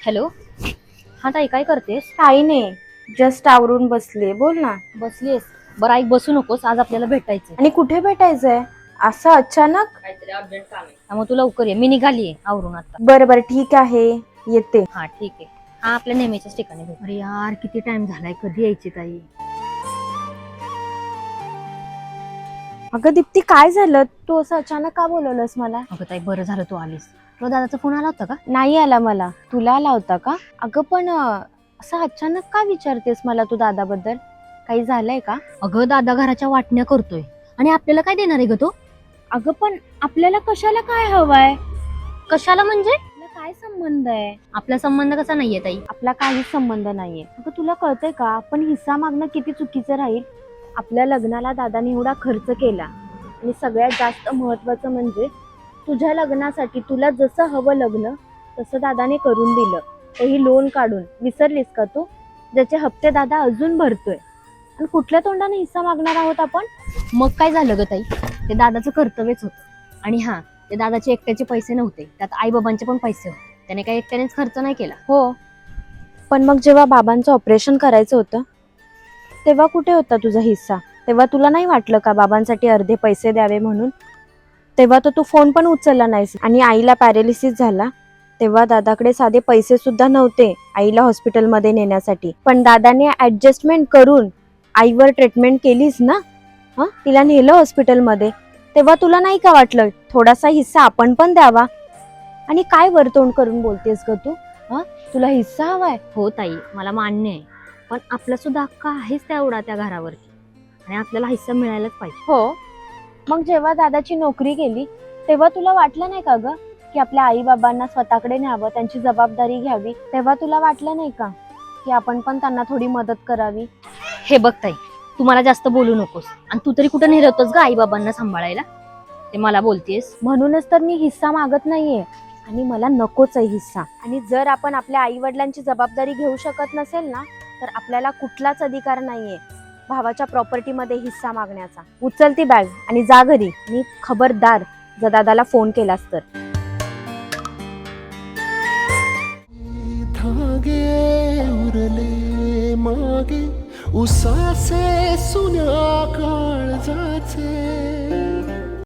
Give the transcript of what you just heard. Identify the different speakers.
Speaker 1: Hello. हा ताई, काय करतेस?
Speaker 2: काही नाही, जस्ट आवरून बसले. बोल ना.
Speaker 1: बसलीस? बरं ऐक, बसू नकोस, आज आपल्याला भेटायचंय.
Speaker 2: आणि कुठे भेटायचंय असं अचानक?
Speaker 1: काहीतरी अर्जंट काम आहे, त्यामुळे तू लवकर ये. मी निघालीये आवरून आता.
Speaker 2: बरं बरं, ठीक आहे, येते.
Speaker 1: हा ठीक आहे. हा आपल्या नेहमीच्याच ठिकाणी भेट. अरे यार, किती टाइम झालाय, कधी यायची ताई?
Speaker 2: अगं दीप्ती, काय झालं? तू असं अचानक का बोलवलंस मला?
Speaker 1: अगं ताई, बरं झालं तू आलीस. तुला दादाचा फोन आला होता का?
Speaker 2: नाही आला मला. तुला आला होता का? अगं पण असं अचानक का विचारतेस मला तू दादाबद्दल? काही झालंय का?
Speaker 1: अगं दादा घराच्या वाटण्या करतोय आणि आपल्याला काय देणार आहे ग तो?
Speaker 2: अगं पण आपल्याला कशाला काय हवंय?
Speaker 1: कशाला म्हणजे?
Speaker 2: आपला काय संबंध आहे?
Speaker 1: आपला संबंध कसा नाहीये ताई?
Speaker 2: आपला काहीच संबंध नाहीये. अगं तुला कळतंय का, पण हिस्सा मागणं किती चुकीचं राहील? आपल्या लग्नाला दादाने एवढा खर्च केला आणि सगळ्यात जास्त महत्वाचं म्हणजे तुझ्या लग्नासाठी तुला जसं हवं लग्न तसं दादाने करून दिलं. तेही लोन काढून. विसरलीस का तू? ज्याचे हप्ते दादा अजून भरतोय. आणि कुठल्या तोंडाने हिस्सा मागणार आहोत आपण?
Speaker 1: मग काय झालं ग ताई? ते दादाचं कर्तव्यच होतं. आणि हा, ते दादाचे एकट्याचे पैसे नव्हते, त्यात आई बाबांचे पण पैसे होते. त्याने काही एकट्यानेच खर्च नाही केला.
Speaker 2: हो, पण मग जेव्हा बाबांचं ऑपरेशन करायचं होतं तेव्हा कुठे होता तुझा हिस्सा? तेव्हा तुला नाही वाटलं का बाबांसाठी अर्धे पैसे द्यावे म्हणून? तेव्हा तर तू फोन पण उचलला नाहीस. आणि आईला पॅरालिसिस झाला तेव्हा दादाकडे साधे पैसे सुद्धा नव्हते आईला हॉस्पिटलमध्ये नेण्यासाठी. पण दादाने ऍडजस्टमेंट करून आईवर ट्रीटमेंट केलीस ना. तिला नेलं हॉस्पिटलमध्ये. तेव्हा तुला नाही का वाटलं थोडासा हिस्सा आपण पण द्यावा? आणि काय वरतोंड करून बोलतेस ग तू? तुला हिस्सा हवाय?
Speaker 1: हो ताई, मला मान्य आहे, पण आपला सुद्धा हक्क आहेच तेवढा त्या घरावरती आणि आपल्याला हिस्सा मिळायलाच पाहिजे.
Speaker 2: हो, मग जेव्हा दादाची नोकरी गेली तेव्हा तुला वाटलं नाही का ग की आपल्या आई बाबांना स्वतःकडे न्यावं, त्यांची जबाबदारी घ्यावी? तेव्हा तुला वाटलं नाही का की आपण पण त्यांना थोडी मदत करावी?
Speaker 1: हे बघ ताई, तू मला जास्त बोलू नकोस. आणि तू तरी कुठं नेलं होतंस ग आई बाबांना सांभाळायला? ते मला बोलतेस?
Speaker 2: म्हणूनच तर मी हिस्सा मागत नाहीये आणि मला नकोच आहे हिस्सा. आणि जर आपण आपल्या आई वडिलांची जबाबदारी घेऊ शकत नसेल ना, तर आपल्याला कुठलाच अधिकार नाहीये भावाच्या प्रॉपर्टीमध्ये हिस्सा मागण्याचा. उचल ती बॅग आणि जा घरी. मी खबरदार जर दादाला फोन केलास तर.
Speaker 3: धागे उरले मागे उसासे सुन्या काळजाचे